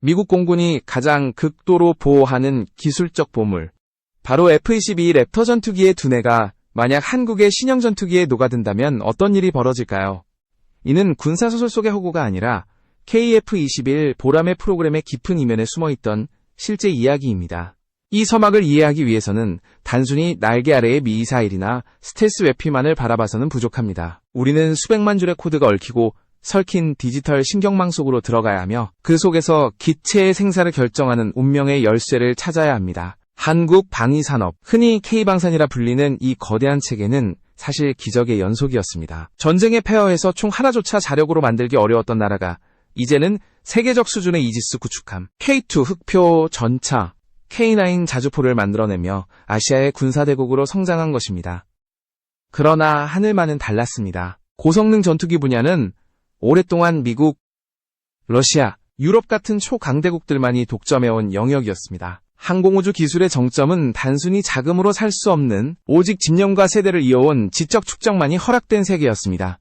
미국 공군이 가장 극도로 보호하는 기술적 보물. 바로 F-22 랩터 전투기의 두뇌가 만약 한국의 신형 전투기에 녹아든다면 어떤 일이 벌어질까요? 이는 군사소설 속의 허구가 아니라 KF-21 보라매 프로그램의 깊은 이면에 숨어있던 실제 이야기입니다. 이 서막을 이해하기 위해서는 단순히 날개 아래의 미사일이나 스텔스 웨피만을 바라봐서는 부족합니다. 우리는 수백만 줄의 코드가 얽히고 설킨 디지털 신경망 속으로 들어가야 하며 그 속에서 기체의 생사를 결정하는 운명의 열쇠를 찾아야 합니다. 한국 방위산업, 흔히 K방산이라 불리는 이 거대한 체계는 사실 기적의 연속이었습니다. 전쟁의 폐허에서 총 하나조차 자력으로 만들기 어려웠던 나라가 이제는 세계적 수준의 이지스 구축함, K2 흑표 전차, K9 자주포를 만들어내며 아시아의 군사대국으로 성장한 것입니다. 그러나 하늘만은 달랐습니다. 고성능 전투기 분야는 오랫동안 미국, 러시아, 유럽 같은 초강대국들만이 독점해온 영역이었습니다. 항공우주 기술의 정점은 단순히 자금으로 살 수 없는 오직 집념과 세대를 이어온 지적 축적만이 허락된 세계였습니다.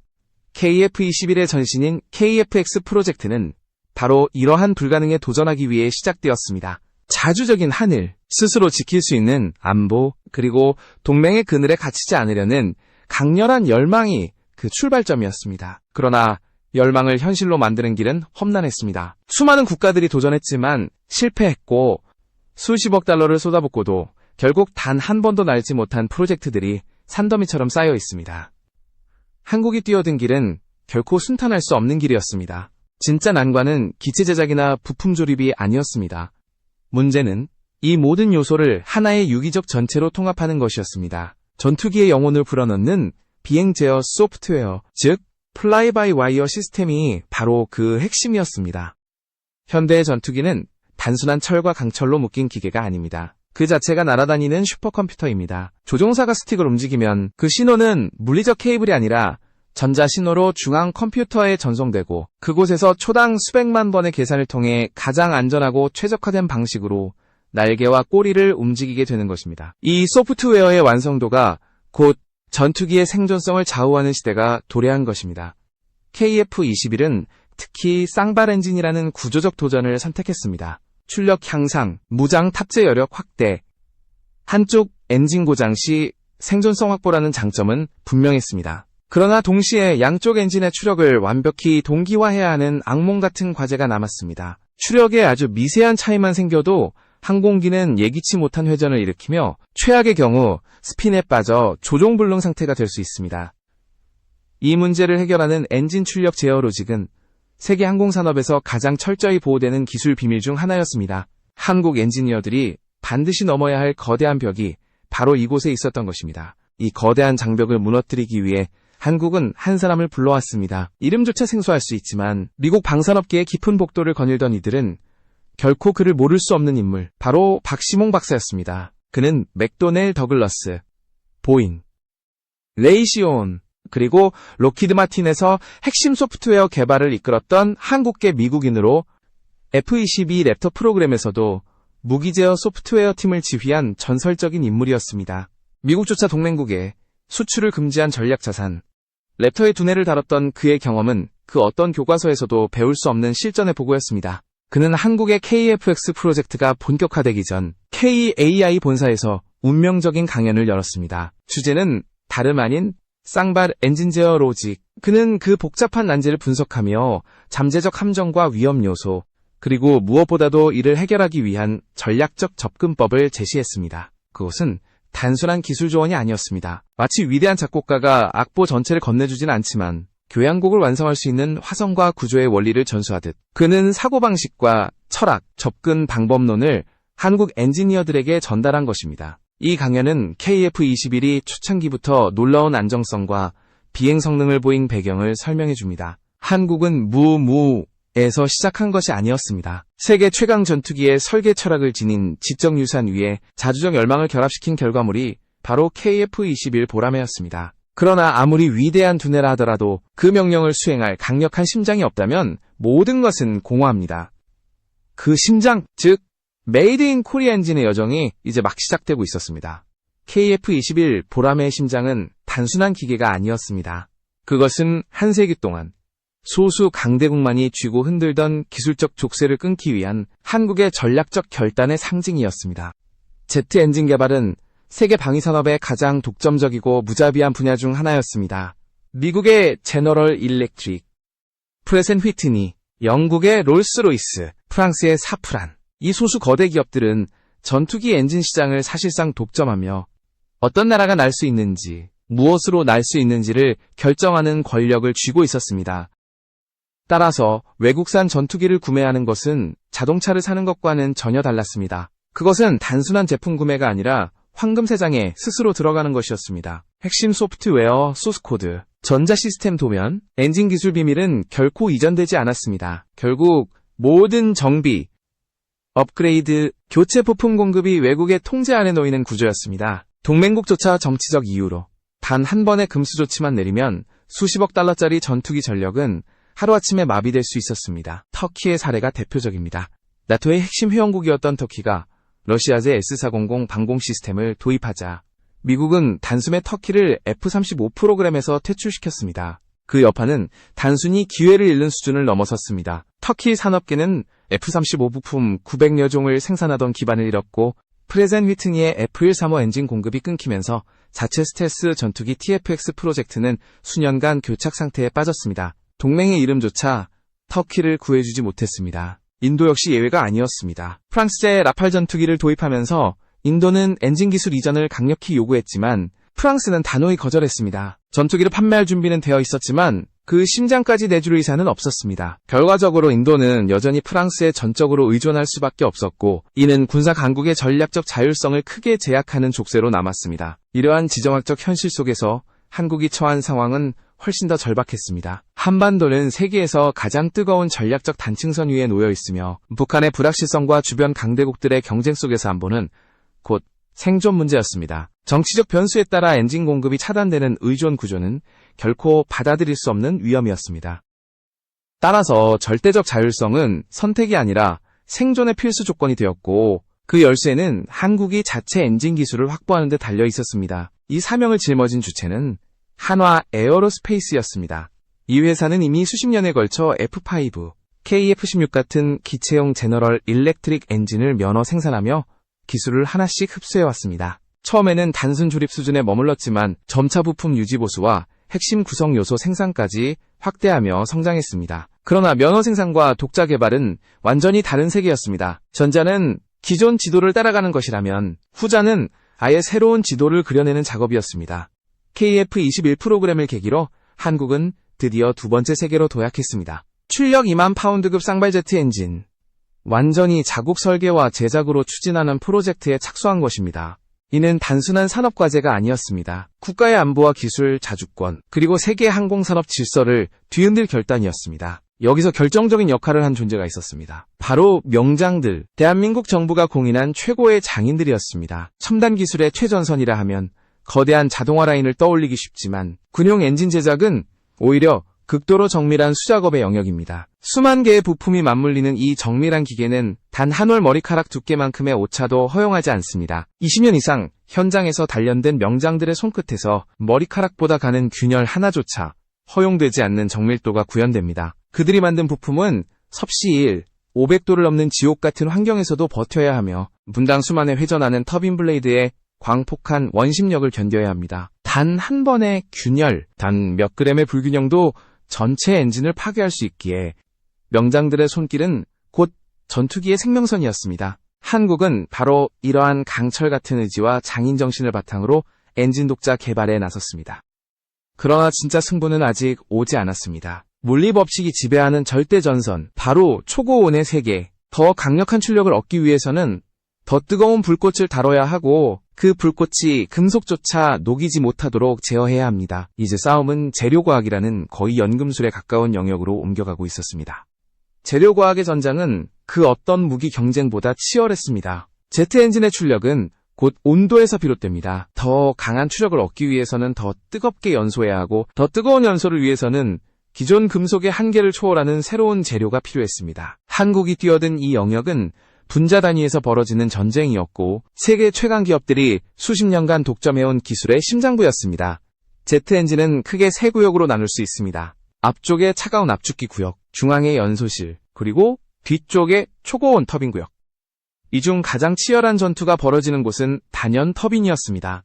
KF-21의 전신인 KF-X 프로젝트는 바로 이러한 불가능에 도전하기 위해 시작되었습니다. 자주적인 하늘, 스스로 지킬 수 있는 안보, 그리고 동맹의 그늘에 갇히지 않으려는 강렬한 열망이 그 출발점이었습니다. 그러나 열망을 현실로 만드는 길은 험난했습니다. 수많은 국가들이 도전했지만 실패했고 수십억 달러를 쏟아붓고도 결국 단 한 번도 날지 못한 프로젝트들이 산더미처럼 쌓여 있습니다. 한국이 뛰어든 길은 결코 순탄할 수 없는 길이었습니다. 진짜 난관은 기체 제작이나 부품 조립이 아니었습니다. 문제는 이 모든 요소를 하나의 유기적 전체로 통합하는 것이었습니다. 전투기의 영혼을 불어넣는 비행 제어 소프트웨어, 즉 플라이 바이 와이어 시스템이 바로 그 핵심이었습니다. 현대의 전투기는 단순한 철과 강철로 묶인 기계가 아닙니다. 그 자체가 날아다니는 슈퍼컴퓨터입니다. 조종사가 스틱을 움직이면 그 신호는 물리적 케이블이 아니라 전자신호로 중앙 컴퓨터에 전송되고 그곳에서 초당 수백만 번의 계산을 통해 가장 안전하고 최적화된 방식으로 날개와 꼬리를 움직이게 되는 것입니다. 이 소프트웨어의 완성도가 곧 전투기의 생존성을 좌우하는 시대가 도래한 것입니다. KF-21은 특히 쌍발 엔진이라는 구조적 도전을 선택했습니다. 출력 향상, 무장 탑재 여력 확대, 한쪽 엔진 고장 시 생존성 확보라는 장점은 분명했습니다. 그러나 동시에 양쪽 엔진의 추력을 완벽히 동기화해야 하는 악몽 같은 과제가 남았습니다. 추력에 아주 미세한 차이만 생겨도 항공기는 예기치 못한 회전을 일으키며 최악의 경우 스핀에 빠져 조종불능 상태가 될 수 있습니다. 이 문제를 해결하는 엔진 출력 제어 로직은 세계 항공산업에서 가장 철저히 보호되는 기술 비밀 중 하나였습니다. 한국 엔지니어들이 반드시 넘어야 할 거대한 벽이 바로 이곳에 있었던 것입니다. 이 거대한 장벽을 무너뜨리기 위해 한국은 한 사람을 불러왔습니다. 이름조차 생소할 수 있지만 미국 방산업계의 깊은 복도를 거닐던 이들은 결코 그를 모를 수 없는 인물, 바로 박시몽 박사였습니다. 그는 맥도넬 더글러스, 보잉, 레이시온, 그리고 록히드 마틴에서 핵심 소프트웨어 개발을 이끌었던 한국계 미국인으로 F-22 랩터 프로그램에서도 무기 제어 소프트웨어 팀을 지휘한 전설적인 인물이었습니다. 미국조차 동맹국에 수출을 금지한 전략 자산, 랩터의 두뇌를 다뤘던 그의 경험은 그 어떤 교과서에서도 배울 수 없는 실전의 보고였습니다. 그는 한국의 KF-X 프로젝트가 본격화되기 전 KAI 본사에서 운명적인 강연을 열었습니다. 주제는 다름 아닌 쌍발 엔진 제어 로직. 그는 그 복잡한 난제를 분석하며 잠재적 함정과 위험 요소, 그리고 무엇보다도 이를 해결하기 위한 전략적 접근법을 제시했습니다. 그것은 단순한 기술 조언이 아니었습니다. 마치 위대한 작곡가가 악보 전체를 건네주진 않지만 교향곡을 완성할 수 있는 화성과 구조의 원리를 전수하듯 그는 사고방식과 철학, 접근 방법론을 한국 엔지니어들에게 전달한 것입니다. 이 강연은 KF-21이 초창기부터 놀라운 안정성과 비행 성능을 보인 배경을 설명해 줍니다. 한국은 무에서 시작한 것이 아니었습니다. 세계 최강 전투기의 설계 철학을 지닌 지적 유산 위에 자주적 열망을 결합시킨 결과물이 바로 KF-21 보라매였습니다. 그러나 아무리 위대한 두뇌라 하더라도 그 명령을 수행할 강력한 심장이 없다면 모든 것은 공허합니다. 그 심장, 즉 메이드 인 코리아 엔진의 여정이 이제 막 시작되고 있었습니다. KF-21 보라매의 심장은 단순한 기계가 아니었습니다. 그것은 한 세기 동안 소수 강대국만이 쥐고 흔들던 기술적 족쇄를 끊기 위한 한국의 전략적 결단의 상징이었습니다. 제트 엔진 개발은 세계 방위 산업의 가장 독점적이고 무자비한 분야 중 하나였습니다. 미국의 제너럴 일렉트릭, 프렛 앤 휘트니, 영국의 롤스로이스, 프랑스의 사프란, 이 소수 거대 기업들은 전투기 엔진 시장을 사실상 독점하며 어떤 나라가 날 수 있는지, 무엇으로 날 수 있는지를 결정하는 권력을 쥐고 있었습니다. 따라서 외국산 전투기를 구매하는 것은 자동차를 사는 것과는 전혀 달랐습니다. 그것은 단순한 제품 구매가 아니라 황금세장에 스스로 들어가는 것이었습니다. 핵심 소프트웨어, 소스코드, 전자 시스템 도면, 엔진 기술 비밀은 결코 이전되지 않았습니다. 결국 모든 정비, 업그레이드, 교체 부품 공급이 외국의 통제 아래 놓이는 구조였습니다. 동맹국조차 정치적 이유로 단 한 번의 금수 조치만 내리면 수십억 달러짜리 전투기 전력은 하루아침에 마비될 수 있었습니다. 터키의 사례가 대표적입니다. 나토의 핵심 회원국이었던 터키가 러시아제 S-400 방공 시스템을 도입하자 미국은 단숨에 터키를 F-35 프로그램에서 퇴출시켰습니다. 그 여파는 단순히 기회를 잃는 수준을 넘어섰습니다. 터키 산업계는 F-35 부품 900여 종을 생산하던 기반을 잃었고 프렛 앤 휘트니의 F-135 엔진 공급이 끊기면서 자체 스텔스 전투기 TFX 프로젝트는 수년간 교착 상태에 빠졌습니다. 동맹의 이름조차 터키를 구해주지 못했습니다. 인도 역시 예외가 아니었습니다. 프랑스제 라팔 전투기를 도입하면서 인도는 엔진 기술 이전을 강력히 요구했지만 프랑스는 단호히 거절했습니다. 전투기를 판매할 준비는 되어 있었지만 그 심장까지 내줄 의사는 없었습니다. 결과적으로 인도는 여전히 프랑스에 전적으로 의존할 수밖에 없었고 이는 군사 강국의 전략적 자율성을 크게 제약하는 족쇄로 남았습니다. 이러한 지정학적 현실 속에서 한국이 처한 상황은 훨씬 더 절박했습니다. 한반도는 세계에서 가장 뜨거운 전략적 단층선 위에 놓여 있으며 북한의 불확실성과 주변 강대국들의 경쟁 속에서 안보는 곧 생존 문제였습니다. 정치적 변수에 따라 엔진 공급이 차단되는 의존 구조는 결코 받아들일 수 없는 위험이었습니다. 따라서 절대적 자율성은 선택이 아니라 생존의 필수 조건이 되었고 그 열쇠는 한국이 자체 엔진 기술을 확보하는 데 달려 있었습니다. 이 사명을 짊어진 주체는 한화 에어로스페이스였습니다. 이 회사는 이미 수십 년에 걸쳐 F5, KF-16 같은 기체용 제너럴 일렉트릭 엔진을 면허 생산하며 기술을 하나씩 흡수해왔습니다. 처음에는 단순 조립 수준에 머물렀지만 점차 부품 유지 보수와 핵심 구성 요소 생산까지 확대하며 성장했습니다. 그러나 면허 생산과 독자 개발은 완전히 다른 세계였습니다. 전자는 기존 지도를 따라가는 것이라면 후자는 아예 새로운 지도를 그려내는 작업이었습니다. KF-21 프로그램을 계기로 한국은 드디어 두 번째 세계로 도약했습니다. 출력 2만 파운드급 쌍발제트 엔진. 완전히 자국 설계와 제작으로 추진하는 프로젝트에 착수한 것입니다. 이는 단순한 산업과제가 아니었습니다. 국가의 안보와 기술, 자주권, 그리고 세계 항공산업 질서를 뒤흔들 결단이었습니다. 여기서 결정적인 역할을 한 존재가 있었습니다. 바로 명장들, 대한민국 정부가 공인한 최고의 장인들이었습니다. 첨단 기술의 최전선이라 하면 거대한 자동화 라인을 떠올리기 쉽지만 군용 엔진 제작은 오히려 극도로 정밀한 수작업의 영역입니다. 수만 개의 부품이 맞물리는 이 정밀한 기계는 단 한 올 머리카락 두께만큼의 오차도 허용하지 않습니다. 20년 이상 현장에서 단련된 명장들의 손끝에서 머리카락보다 가는 균열 하나조차 허용되지 않는 정밀도가 구현됩니다. 그들이 만든 부품은 섭씨 500도를 넘는 지옥 같은 환경에서도 버텨야 하며 분당 수만에 회전하는 터빈 블레이드의 광폭한 원심력을 견뎌야 합니다. 단 한 번의 균열, 단 몇 그램의 불균형도 전체 엔진을 파괴할 수 있기에 명장들의 손길은 곧 전투기의 생명선이었습니다. 한국은 바로 이러한 강철 같은 의지와 장인정신을 바탕으로 엔진 독자 개발에 나섰습니다. 그러나 진짜 승부는 아직 오지 않았습니다. 물리법칙이 지배하는 절대전선, 바로 초고온의 세계. 더 강력한 출력을 얻기 위해서는 더 뜨거운 불꽃을 다뤄야 하고 그 불꽃이 금속조차 녹이지 못하도록 제어해야 합니다. 이제 싸움은 재료과학이라는 거의 연금술에 가까운 영역으로 옮겨가고 있었습니다. 재료과학의 전장은 그 어떤 무기 경쟁보다 치열했습니다. 제트 엔진의 출력은 곧 온도에서 비롯됩니다. 더 강한 출력을 얻기 위해서는 더 뜨겁게 연소해야 하고 더 뜨거운 연소를 위해서는 기존 금속의 한계를 초월하는 새로운 재료가 필요했습니다. 한국이 뛰어든 이 영역은 분자 단위에서 벌어지는 전쟁이었고 세계 최강 기업들이 수십 년간 독점해온 기술의 심장부였습니다. 제트 엔진은 크게 세 구역으로 나눌 수 있습니다. 앞쪽에 차가운 압축기 구역, 중앙에 연소실, 그리고 뒤쪽에 초고온 터빈 구역. 이 중 가장 치열한 전투가 벌어지는 곳은 단연 터빈이었습니다.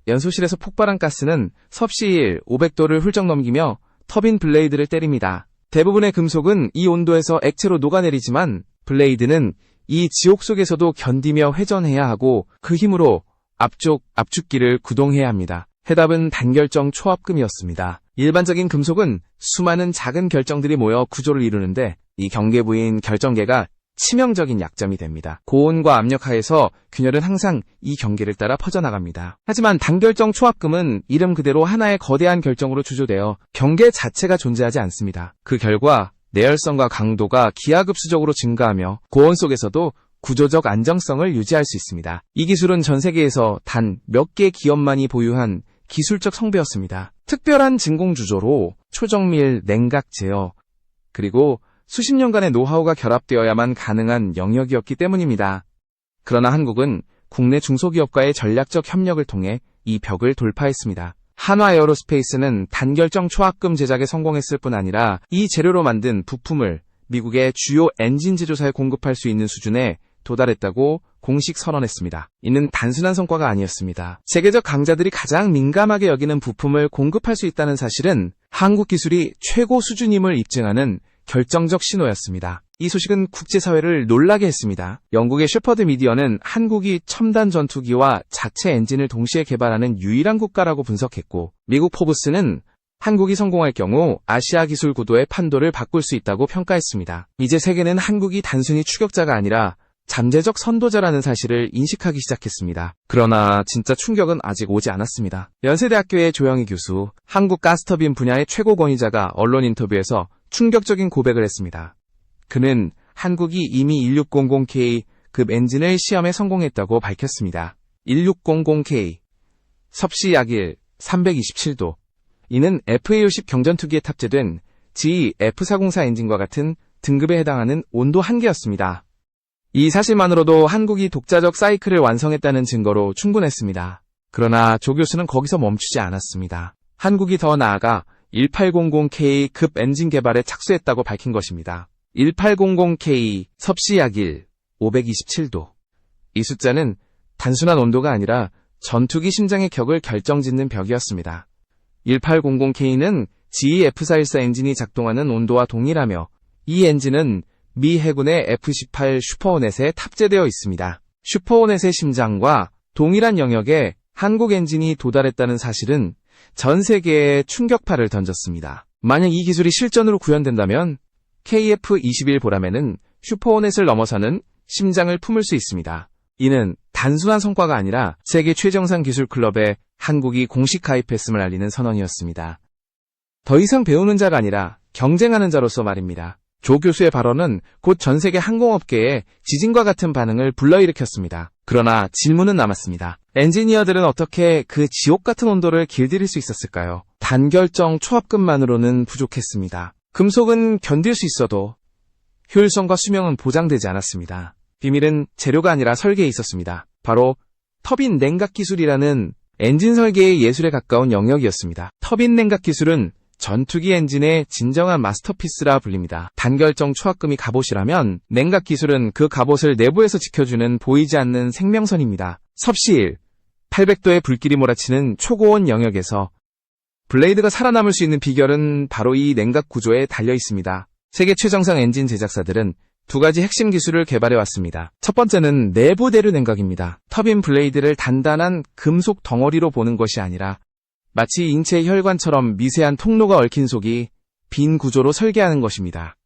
연소실에서 폭발한 가스는 섭씨 500도를 훌쩍 넘기며 터빈 블레이드를 때립니다. 대부분의 금속은 이 온도에서 액체로 녹아내리지만 블레이드는 이 지옥 속에서도 견디며 회전해야 하고 그 힘으로 앞쪽 압축기를 구동해야 합니다. 해답은 단결정 초합금이었습니다. 일반적인 금속은 수많은 작은 결정들이 모여 구조를 이루는데 이 경계 부위인 결정계가 치명적인 약점이 됩니다. 고온과 압력 하에서 균열은 항상 이 경계를 따라 퍼져나갑니다. 하지만 단결정 초합금은 이름 그대로 하나의 거대한 결정으로 추조되어 경계 자체가 존재하지 않습니다. 그 결과 내열성과 강도가 기하급수적으로 증가하며 고온 속에서도 구조적 안정성을 유지할 수 있습니다. 이 기술은 전 세계에서 단 몇 개 기업만이 보유한 기술적 성배였습니다. 특별한 진공주조로 초정밀 냉각 제어, 그리고 수십 년간의 노하우가 결합되어야만 가능한 영역이었기 때문입니다. 그러나 한국은 국내 중소기업과의 전략적 협력을 통해 이 벽을 돌파했습니다. 한화에어로스페이스는 단결정 초합금 제작에 성공했을 뿐 아니라 이 재료로 만든 부품을 미국의 주요 엔진 제조사에 공급할 수 있는 수준에 도달했다고 공식 선언했습니다. 이는 단순한 성과가 아니었습니다. 세계적 강자들이 가장 민감하게 여기는 부품을 공급할 수 있다는 사실은 한국 기술이 최고 수준임을 입증하는 결정적 신호였습니다. 이 소식은 국제사회를 놀라게 했습니다. 영국의 셰퍼드 미디어는 한국이 첨단 전투기와 자체 엔진을 동시에 개발하는 유일한 국가라고 분석했고, 미국 포브스는 한국이 성공할 경우 아시아 기술 구도의 판도를 바꿀 수 있다고 평가했습니다. 이제 세계는 한국이 단순히 추격자가 아니라 잠재적 선도자라는 사실을 인식하기 시작했습니다. 그러나 진짜 충격은 아직 오지 않았습니다. 연세대학교의 조영희 교수, 한국 가스터빈 분야의 최고 권위자가 언론 인터뷰에서 충격적인 고백을 했습니다. 그는 한국이 이미 1600K급 엔진을 시험에 성공했다고 밝혔습니다. 1600K, 섭씨 약일 327도. 이는 FA50 경전투기에 탑재된 GE F404 엔진과 같은 등급에 해당하는 온도 한계였습니다. 이 사실만으로도 한국이 독자적 사이클을 완성했다는 증거로 충분했습니다. 그러나 조 교수는 거기서 멈추지 않았습니다. 한국이 더 나아가 1800K급 엔진 개발에 착수했다고 밝힌 것입니다. 1800K 섭씨 약일 527도. 이 숫자는 단순한 온도가 아니라 전투기 심장의 격을 결정짓는 벽이었습니다. 1800K는 GE F414 엔진이 작동하는 온도와 동일하며 이 엔진은 미 해군의 F-18 슈퍼호넷에 탑재되어 있습니다. 슈퍼호넷의 심장과 동일한 영역에 한국 엔진이 도달했다는 사실은 전 세계에 충격파를 던졌습니다. 만약 이 기술이 실전으로 구현된다면 KF-21 보람에는 슈퍼호넷을 넘어서는 심장을 품을 수 있습니다. 이는 단순한 성과가 아니라 세계 최정상 기술 클럽에 한국이 공식 가입했음을 알리는 선언이었습니다. 더 이상 배우는 자가 아니라 경쟁하는 자로서 말입니다. 조 교수의 발언은 곧 전 세계 항공업계에 지진과 같은 반응을 불러일으켰습니다. 그러나 질문은 남았습니다. 엔지니어들은 어떻게 그 지옥 같은 온도를 길들일 수 있었을까요? 단결정 초합금만으로는 부족했습니다. 금속은 견딜 수 있어도 효율성과 수명은 보장되지 않았습니다. 비밀은 재료가 아니라 설계에 있었습니다. 바로 터빈 냉각 기술이라는 엔진 설계의 예술에 가까운 영역이었습니다. 터빈 냉각 기술은 전투기 엔진의 진정한 마스터피스라 불립니다. 단결정 초합금이 갑옷이라면 냉각 기술은 그 갑옷을 내부에서 지켜주는 보이지 않는 생명선입니다. 섭씨 800도의 불길이 몰아치는 초고온 영역에서 블레이드가 살아남을 수 있는 비결은 바로 이 냉각 구조에 달려 있습니다. 세계 최정상 엔진 제작사들은 두 가지 핵심 기술을 개발해왔습니다. 첫 번째는 내부 대류 냉각입니다. 터빈 블레이드를 단단한 금속 덩어리로 보는 것이 아니라 마치 인체의 혈관처럼 미세한 통로가 얽힌 속이 빈 구조로 설계하는 것입니다.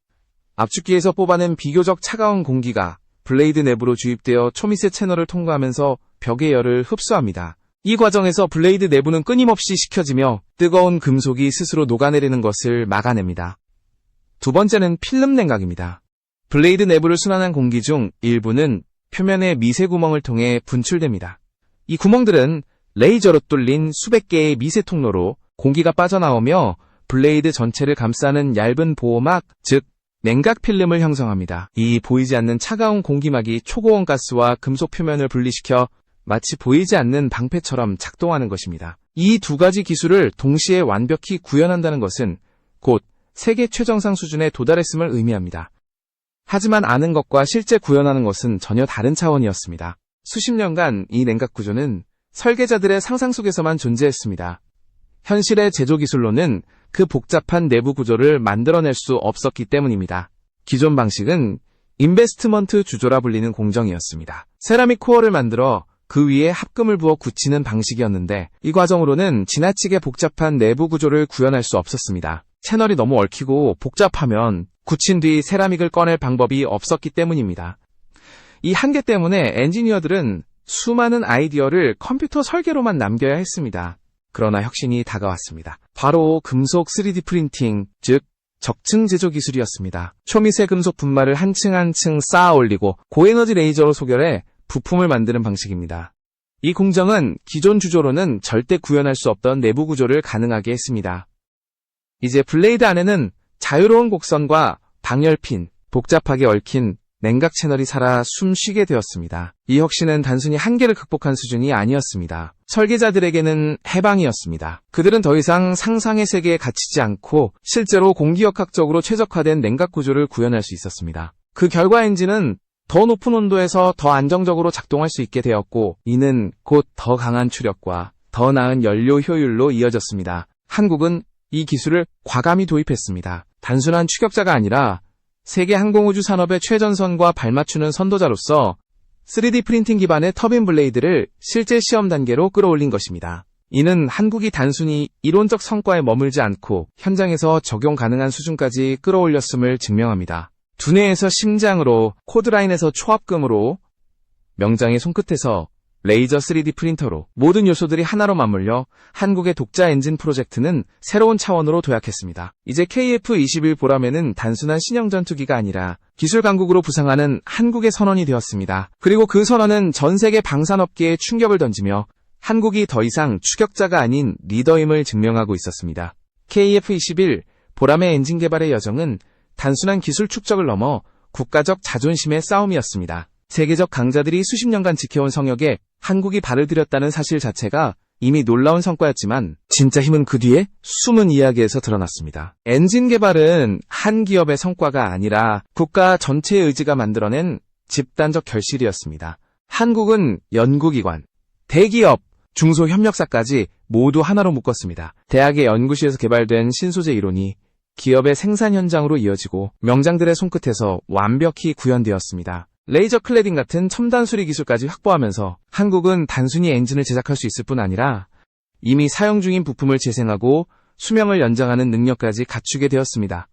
압축기에서 뽑아낸 비교적 차가운 공기가 블레이드 내부로 주입되어 초미세 채널을 통과하면서 벽의 열을 흡수합니다. 이 과정에서 블레이드 내부는 끊임없이 식혀지며 뜨거운 금속이 스스로 녹아내리는 것을 막아냅니다. 두 번째는 필름 냉각입니다. 블레이드 내부를 순환한 공기 중 일부는 표면의 미세 구멍을 통해 분출됩니다. 이 구멍들은 레이저로 뚫린 수백 개의 미세 통로로 공기가 빠져나오며 블레이드 전체를 감싸는 얇은 보호막, 즉 냉각 필름을 형성합니다. 이 보이지 않는 차가운 공기막이 초고온 가스와 금속 표면을 분리시켜 마치 보이지 않는 방패처럼 작동하는 것입니다. 이 두 가지 기술을 동시에 완벽히 구현한다는 것은 곧 세계 최정상 수준에 도달했음을 의미합니다. 하지만 아는 것과 실제 구현하는 것은 전혀 다른 차원이었습니다. 수십 년간 이 냉각 구조는 설계자들의 상상 속에서만 존재했습니다. 현실의 제조 기술로는 그 복잡한 내부 구조를 만들어낼 수 없었기 때문입니다. 기존 방식은 인베스트먼트 주조라 불리는 공정이었습니다. 세라믹 코어를 만들어 그 위에 합금을 부어 굳히는 방식이었는데 이 과정으로는 지나치게 복잡한 내부 구조를 구현할 수 없었습니다. 채널이 너무 얽히고 복잡하면 굳힌 뒤 세라믹을 꺼낼 방법이 없었기 때문입니다. 이 한계 때문에 엔지니어들은 수많은 아이디어를 컴퓨터 설계로만 남겨야 했습니다. 그러나 혁신이 다가왔습니다. 바로 금속 3D 프린팅, 즉 적층 제조 기술이었습니다. 초미세 금속 분말을 한 층 한 층 쌓아 올리고 고에너지 레이저로 소결해 부품을 만드는 방식입니다. 이 공정은 기존 주조로는 절대 구현할 수 없던 내부 구조를 가능하게 했습니다. 이제 블레이드 안에는 자유로운 곡선과 방열핀, 복잡하게 얽힌 냉각 채널이 살아 숨 쉬게 되었습니다. 이 혁신은 단순히 한계를 극복한 수준이 아니었습니다. 설계자들에게는 해방이었습니다. 그들은 더 이상 상상의 세계에 갇히지 않고 실제로 공기역학적으로 최적화된 냉각 구조를 구현할 수 있었습니다. 그 결과 엔진은 더 높은 온도에서 더 안정적으로 작동할 수 있게 되었고, 이는 곧 더 강한 추력과 더 나은 연료 효율로 이어졌습니다. 한국은 이 기술을 과감히 도입했습니다. 단순한 추격자가 아니라 세계 항공우주 산업의 최전선과 발맞추는 선도자로서 3D 프린팅 기반의 터빈 블레이드를 실제 시험 단계로 끌어올린 것입니다. 이는 한국이 단순히 이론적 성과에 머물지 않고 현장에서 적용 가능한 수준까지 끌어올렸음을 증명합니다. 두뇌에서 심장으로, 코드라인에서 초합금으로, 명장의 손끝에서 레이저 3D 프린터로 모든 요소들이 하나로 맞물려 한국의 독자 엔진 프로젝트는 새로운 차원으로 도약했습니다. 이제 KF-21 보람에는 단순한 신형 전투기가 아니라 기술 강국으로 부상하는 한국의 선언이 되었습니다. 그리고 그 선언은 전 세계 방산업계에 충격을 던지며 한국이 더 이상 추격자가 아닌 리더임을 증명하고 있었습니다. KF-21 보람의 엔진 개발의 여정은 단순한 기술 축적을 넘어 국가적 자존심의 싸움이었습니다. 세계적 강자들이 수십 년간 지켜온 성역에 한국이 발을 들였다는 사실 자체가 이미 놀라운 성과였지만 진짜 힘은 그 뒤에 숨은 이야기에서 드러났습니다. 엔진 개발은 한 기업의 성과가 아니라 국가 전체의 의지가 만들어낸 집단적 결실이었습니다. 한국은 연구기관, 대기업, 중소협력사까지 모두 하나로 묶었습니다. 대학의 연구실에서 개발된 신소재 이론이 기업의 생산 현장으로 이어지고 명장들의 손끝에서 완벽히 구현되었습니다. 레이저 클래딩 같은 첨단 수리 기술까지 확보하면서 한국은 단순히 엔진을 제작할 수 있을 뿐 아니라 이미 사용 중인 부품을 재생하고 수명을 연장하는 능력까지 갖추게 되었습니다.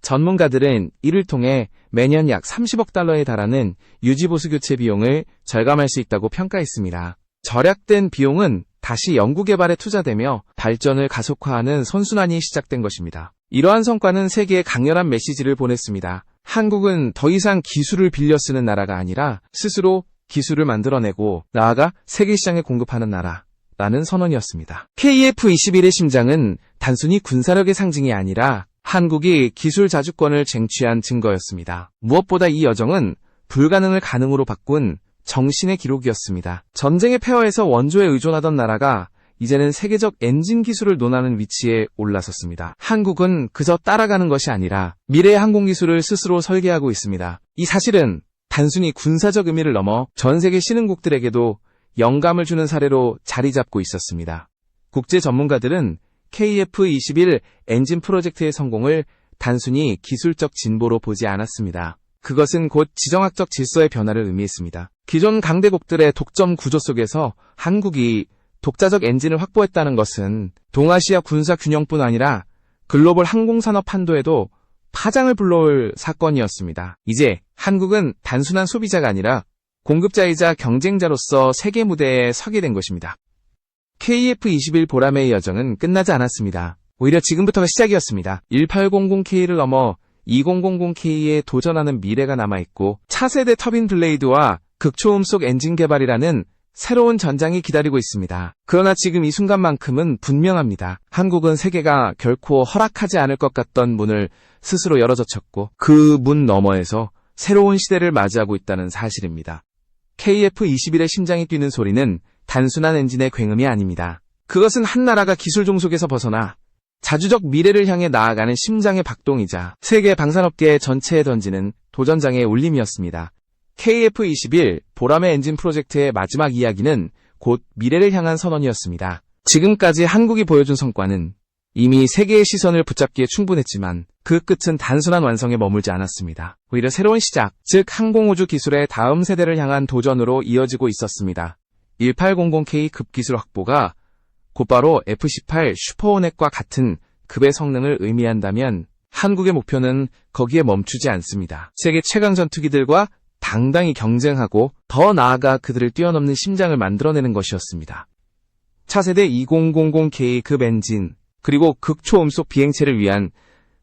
전문가들은 이를 통해 매년 약 30억 달러에 달하는 유지보수 교체 비용을 절감할 수 있다고 평가했습니다. 절약된 비용은 다시 연구개발에 투자되며 발전을 가속화하는 선순환이 시작된 것입니다. 이러한 성과는 세계에 강렬한 메시지를 보냈습니다. 한국은 더 이상 기술을 빌려 쓰는 나라가 아니라 스스로 기술을 만들어내고 나아가 세계 시장에 공급하는 나라라는 선언이었습니다. KF-21의 심장은 단순히 군사력의 상징이 아니라 한국이 기술 자주권을 쟁취한 증거였습니다. 무엇보다 이 여정은 불가능을 가능으로 바꾼 정신의 기록이었습니다. 전쟁의 폐허에서 원조에 의존하던 나라가 이제는 세계적 엔진 기술을 논하는 위치에 올라섰습니다. 한국은 그저 따라가는 것이 아니라 미래의 항공기술을 스스로 설계하고 있습니다. 이 사실은 단순히 군사적 의미를 넘어 전 세계 신흥국들에게도 영감을 주는 사례로 자리 잡고 있었습니다. 국제 전문가들은 KF-21 엔진 프로젝트의 성공을 단순히 기술적 진보로 보지 않았습니다. 그것은 곧 지정학적 질서의 변화를 의미했습니다. 기존 강대국들의 독점 구조 속에서 한국이 독자적 엔진을 확보했다는 것은 동아시아 군사 균형뿐 아니라 글로벌 항공산업 판도에도 파장을 불러올 사건이었습니다. 이제 한국은 단순한 소비자가 아니라 공급자이자 경쟁자로서 세계 무대에 서게 된 것입니다. KF-21 보람의 여정은 끝나지 않았습니다. 오히려 지금부터가 시작이었습니다. 1800K를 넘어 2000K에 도전하는 미래가 남아있고 차세대 터빈 블레이드와 극초음속 엔진 개발이라는 새로운 전장이 기다리고 있습니다. 그러나 지금 이 순간만큼은 분명합니다. 한국은 세계가 결코 허락하지 않을 것 같던 문을 스스로 열어젖혔고 그 문 너머에서 새로운 시대를 맞이하고 있다는 사실입니다. KF-21의 심장이 뛰는 소리는 단순한 엔진의 굉음이 아닙니다. 그것은 한 나라가 기술 종속에서 벗어나 자주적 미래를 향해 나아가는 심장의 박동이자 세계 방산업계 전체에 던지는 도전장의 울림이었습니다. KF-21 보람의 엔진 프로젝트의 마지막 이야기는 곧 미래를 향한 선언이었습니다. 지금까지 한국이 보여준 성과는 이미 세계의 시선을 붙잡기에 충분했지만 그 끝은 단순한 완성에 머물지 않았습니다. 오히려 새로운 시작, 즉 항공우주 기술의 다음 세대를 향한 도전으로 이어지고 있었습니다. 1800K 급기술 확보가 곧바로 F-18 슈퍼호넷과 같은 급의 성능을 의미한다면 한국의 목표는 거기에 멈추지 않습니다. 세계 최강 전투기들과 당당히 경쟁하고 더 나아가 그들을 뛰어넘는 심장을 만들어내는 것이었습니다. 차세대 2000K급 엔진, 그리고 극초음속 비행체를 위한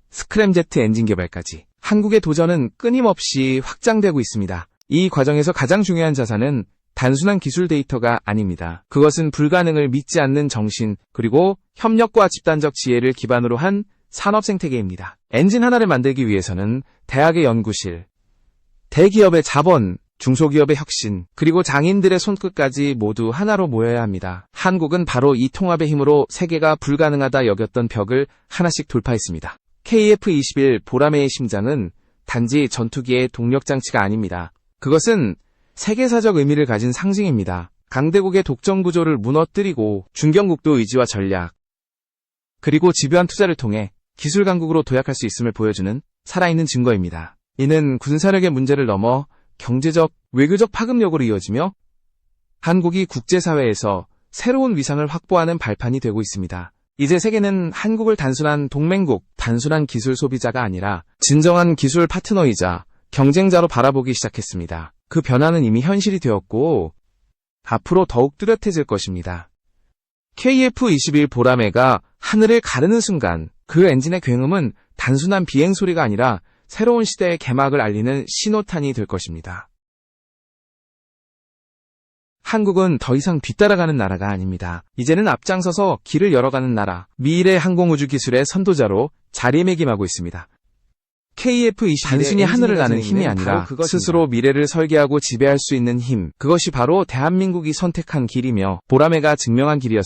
스크램제트 엔진 개발까지 한국의 도전은 끊임없이 확장되고 있습니다. 이 과정에서 가장 중요한 자산은 단순한 기술 데이터가 아닙니다. 그것은 불가능을 믿지 않는 정신, 그리고 협력과 집단적 지혜를 기반으로 한 산업 생태계입니다. 엔진 하나를 만들기 위해서는 대학의 연구실, 대기업의 자본, 중소기업의 혁신, 그리고 장인들의 손끝까지 모두 하나로 모여야 합니다. 한국은 바로 이 통합의 힘으로 세계가 불가능하다 여겼던 벽을 하나씩 돌파했습니다. KF-21 보라매의 심장은 단지 전투기의 동력장치가 아닙니다. 그것은 세계사적 의미를 가진 상징입니다. 강대국의 독점 구조를 무너뜨리고 중견국도 의지와 전략, 그리고 집요한 투자를 통해 기술 강국으로 도약할 수 있음을 보여주는 살아있는 증거입니다. 이는 군사력의 문제를 넘어 경제적, 외교적 파급력으로 이어지며 한국이 국제사회에서 새로운 위상을 확보하는 발판이 되고 있습니다. 이제 세계는 한국을 단순한 동맹국, 단순한 기술 소비자가 아니라 진정한 기술 파트너이자 경쟁자로 바라보기 시작했습니다. 그 변화는 이미 현실이 되었고 앞으로 더욱 뚜렷해질 것입니다. KF-21 보라매가 하늘을 가르는 순간 그 엔진의 굉음은 단순한 비행 소리가 아니라 새로운 시대의 개막을 알리는 신호탄이 될 것입니다. 한국은 더 이상 뒤따라가는 나라가 아닙니다. 이제는 앞장서서 길을 열어가는 나라, 미래 항공우주 기술의 선도자로 자리매김하고 있습니다. KF-21의 단순히 하늘을 나는 힘이 아니라 스스로 미래를 설계하고 지배할 수 있는 힘, 그것이 바로 대한민국이 선택한 길이며 보라매가 증명한 길이었습니다.